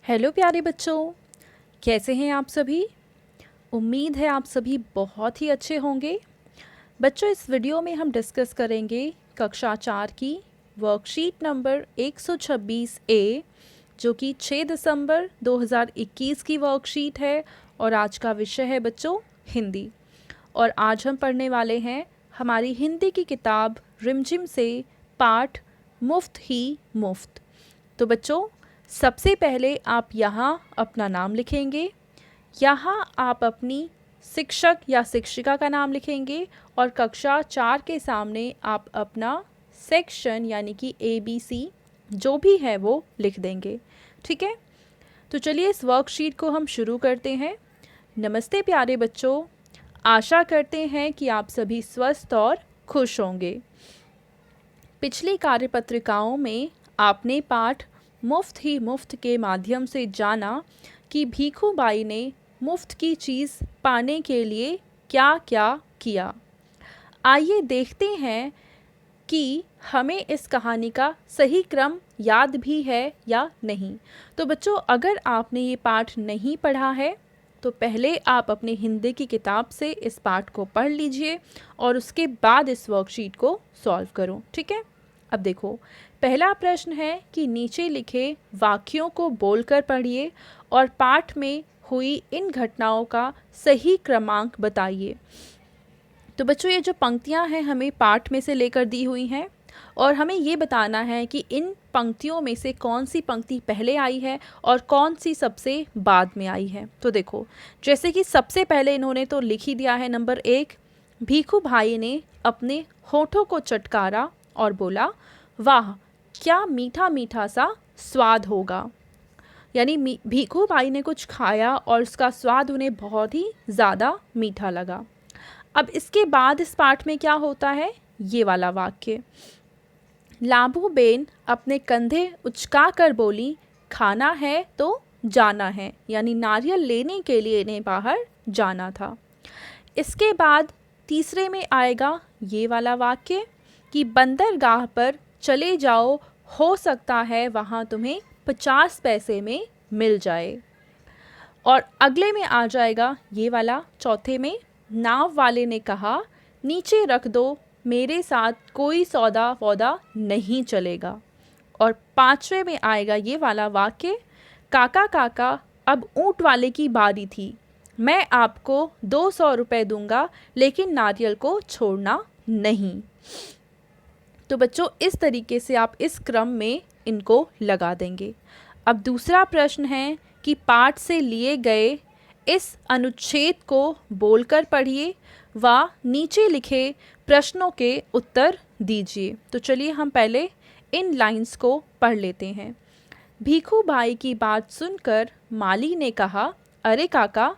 Hello प्यारे बच्चों, कैसे हैं आप सभी। उम्मीद है आप सभी बहुत ही अच्छे होंगे। बच्चों, इस वीडियो में हम डिस्कस करेंगे कक्षा 4 की वर्कशीट नंबर 126 ए, जो कि 6 दिसंबर 2021 की वर्कशीट है। और आज का विषय है बच्चों हिंदी। और आज हम पढ़ने वाले हैं हमारी हिंदी की किताब रिमझिम से पाठ मुफ्त ही मुफ्त। तो बच्चों, सबसे पहले आप यहाँ अपना नाम लिखेंगे। यहाँ आप अपनी शिक्षक या शिक्षिका का नाम लिखेंगे और कक्षा 4 के सामने आप अपना सेक्शन यानी कि ABC जो भी है वो लिख देंगे। ठीक है, तो चलिए इस वर्कशीट को हम शुरू करते हैं। नमस्ते प्यारे बच्चों, आशा करते हैं कि आप सभी स्वस्थ और खुश होंगे। पिछली कार्यपत्रिकाओं में आपने पाठ मुफ्त ही मुफ्त के माध्यम से जाना कि भीखू बाई ने मुफ्त की चीज़ पाने के लिए क्या क्या किया। आइए देखते हैं कि हमें इस कहानी का सही क्रम याद भी है या नहीं। तो बच्चों, अगर आपने ये पाठ नहीं पढ़ा है तो पहले आप अपनी हिंदी की किताब से इस पाठ को पढ़ लीजिए और उसके बाद इस वर्कशीट को सॉल्व करो। ठीक है, अब देखो, पहला प्रश्न है कि नीचे लिखे वाक्यों को बोलकर पढ़िए और पाठ में हुई इन घटनाओं का सही क्रमांक बताइए। तो बच्चों, ये जो पंक्तियां हैं हमें पाठ में से लेकर दी हुई हैं और हमें ये बताना है कि इन पंक्तियों में से कौन सी पंक्ति पहले आई है और कौन सी सबसे बाद में आई है। तो देखो, जैसे कि सबसे पहले इन्होंने तो लिख ही दिया है नंबर 1, भीखू भाई ने अपने होठों को चटकारा और बोला, वाह क्या मीठा मीठा सा स्वाद होगा। यानी भीखू भाई ने कुछ खाया और उसका स्वाद उन्हें बहुत ही ज़्यादा मीठा लगा। अब इसके बाद इस पाठ में क्या होता है, ये वाला वाक्य, लाबू बेन अपने कंधे उचका कर बोली, खाना है तो जाना है। यानी नारियल लेने के लिए इन्हें बाहर जाना था। इसके बाद तीसरे में आएगा ये वाला वाक्य कि बंदरगाह पर चले जाओ, हो सकता है वहाँ तुम्हें 50 पैसे में मिल जाए। और अगले में आ जाएगा ये वाला, चौथे में, नाव वाले ने कहा, नीचे रख दो, मेरे साथ कोई सौदा वौदा नहीं चलेगा। और पांचवे में आएगा ये वाला वाक्य, काका काका अब ऊंट वाले की बारी थी, मैं आपको 200 रुपये दूंगा लेकिन नारियल को छोड़ना नहीं। तो बच्चों, इस तरीके से आप इस क्रम में इनको लगा देंगे। अब दूसरा प्रश्न है कि पाठ से लिए गए इस अनुच्छेद को बोलकर पढ़िए व नीचे लिखे प्रश्नों के उत्तर दीजिए। तो चलिए हम पहले इन लाइंस को पढ़ लेते हैं। भीखू भाई की बात सुनकर माली ने कहा, अरे काका,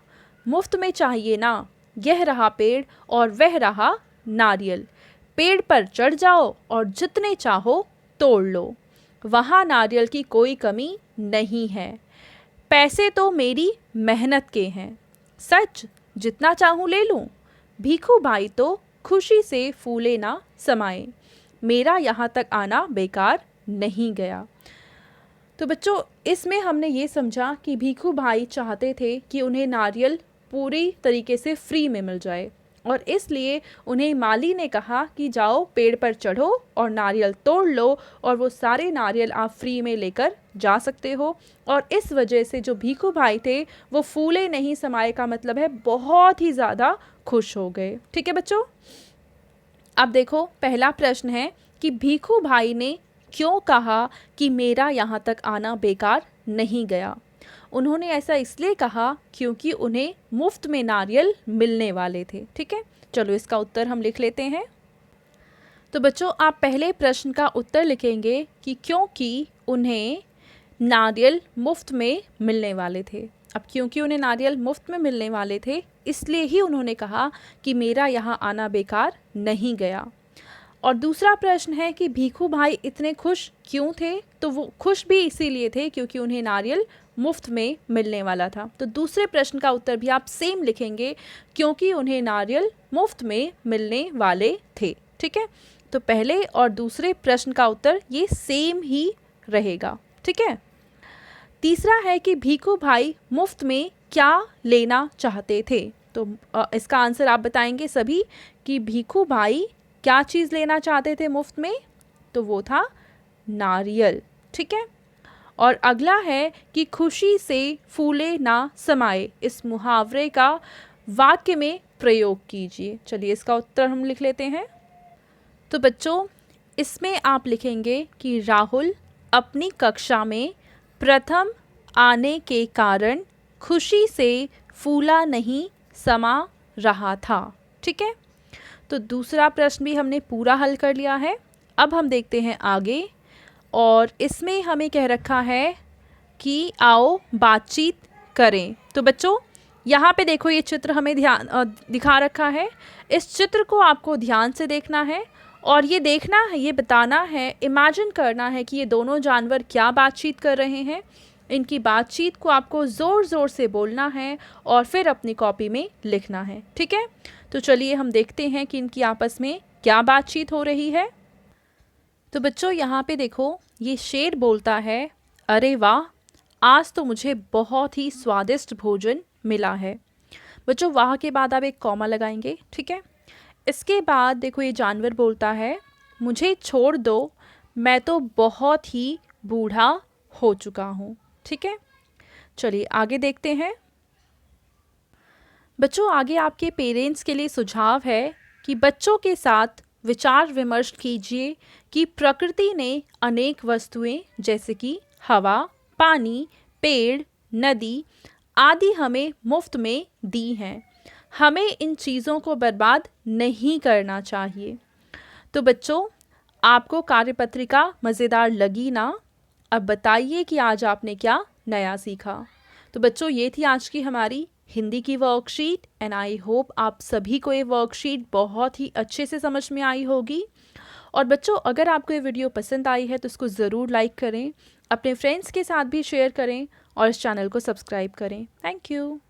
मुफ्त में चाहिए ना, यह रहा पेड़ और वह रहा नारियल, पेड़ पर चढ़ जाओ और जितने चाहो तोड़ लो, वहाँ नारियल की कोई कमी नहीं है, पैसे तो मेरी मेहनत के हैं, सच जितना चाहूँ ले लूँ। भीखू भाई तो खुशी से फूले ना समाए, मेरा यहाँ तक आना बेकार नहीं गया। तो बच्चों, इसमें हमने ये समझा कि भीखू भाई चाहते थे कि उन्हें नारियल पूरी तरीके से फ्री में मिल जाए और इसलिए उन्हें माली ने कहा कि जाओ पेड़ पर चढ़ो और नारियल तोड़ लो और वो सारे नारियल आप फ्री में लेकर जा सकते हो। और इस वजह से जो भीखू भाई थे वो फूले नहीं समाए का मतलब है बहुत ही ज़्यादा खुश हो गए। ठीक है बच्चों, अब देखो, पहला प्रश्न है कि भीखू भाई ने क्यों कहा कि मेरा यहाँ तक आना बेकार नहीं गया। उन्होंने ऐसा इसलिए कहा क्योंकि उन्हें मुफ्त में नारियल मिलने वाले थे। ठीक है, चलो इसका उत्तर हम लिख लेते हैं। तो बच्चों, आप पहले प्रश्न का उत्तर लिखेंगे कि क्योंकि उन्हें नारियल मुफ्त में मिलने वाले थे। अब क्योंकि उन्हें नारियल मुफ्त में मिलने वाले थे इसलिए ही उन्होंने कहा कि मेरा यहाँ आना बेकार नहीं गया। और दूसरा प्रश्न है कि भीखू भाई इतने खुश क्यों थे। तो वो खुश भी इसीलिए थे क्योंकि उन्हें नारियल मुफ्त में मिलने वाला था। तो दूसरे प्रश्न का उत्तर भी आप सेम लिखेंगे, क्योंकि उन्हें नारियल मुफ्त में मिलने वाले थे। ठीक है, तो पहले और दूसरे प्रश्न का उत्तर ये सेम ही रहेगा। ठीक है, तीसरा है कि भीखू भाई मुफ्त में क्या लेना चाहते थे। तो इसका आंसर आप बताएंगे सभी कि भीखू भाई क्या चीज़ लेना चाहते थे मुफ्त में, तो वो था नारियल। ठीक है। और अगला है कि खुशी से फूले ना समाए, इस मुहावरे का वाक्य में प्रयोग कीजिए। चलिए इसका उत्तर हम लिख लेते हैं। तो बच्चों इसमें आप लिखेंगे कि राहुल अपनी कक्षा में प्रथम आने के कारण खुशी से फूला नहीं समा रहा था। ठीक है। तो दूसरा प्रश्न भी हमने पूरा हल कर लिया है। अब हम देखते हैं आगे, और इसमें हमें कह रखा है कि आओ बातचीत करें। तो बच्चों यहाँ पे देखो, ये चित्र हमें दिखा रखा है। इस चित्र को आपको ध्यान से देखना है और ये देखना है, ये बताना है, इमेजिन करना है कि ये दोनों जानवर क्या बातचीत कर रहे हैं। इनकी बातचीत को आपको ज़ोर ज़ोर से बोलना है और फिर अपनी कॉपी में लिखना है। ठीक है। तो चलिए हम देखते हैं कि इनकी आपस में क्या बातचीत हो रही है। तो बच्चों यहाँ पे देखो, ये शेर बोलता है, अरे वाह, आज तो मुझे बहुत ही स्वादिष्ट भोजन मिला है। बच्चों वाह के बाद आप एक कॉमा लगाएंगे। ठीक है। इसके बाद देखो ये जानवर बोलता है, मुझे छोड़ दो, मैं तो बहुत ही बूढ़ा हो चुका हूँ। ठीक है। चलिए आगे देखते हैं। बच्चों आगे आपके पेरेंट्स के लिए सुझाव है कि बच्चों के साथ विचार विमर्श कीजिए कि प्रकृति ने अनेक वस्तुएं जैसे कि हवा, पानी, पेड़, नदी आदि हमें मुफ्त में दी हैं। हमें इन चीज़ों को बर्बाद नहीं करना चाहिए। तो बच्चों आपको कार्यपत्रिका मज़ेदार लगी ना? अब बताइए कि आज आपने क्या नया सीखा। तो बच्चों ये थी आज की हमारी हिंदी की वर्कशीट एंड आई होप आप सभी को ये वर्कशीट बहुत ही अच्छे से समझ में आई होगी। और बच्चों अगर आपको ये वीडियो पसंद आई है तो इसको ज़रूर लाइक करें, अपने फ्रेंड्स के साथ भी शेयर करें और इस चैनल को सब्सक्राइब करें। Thank you.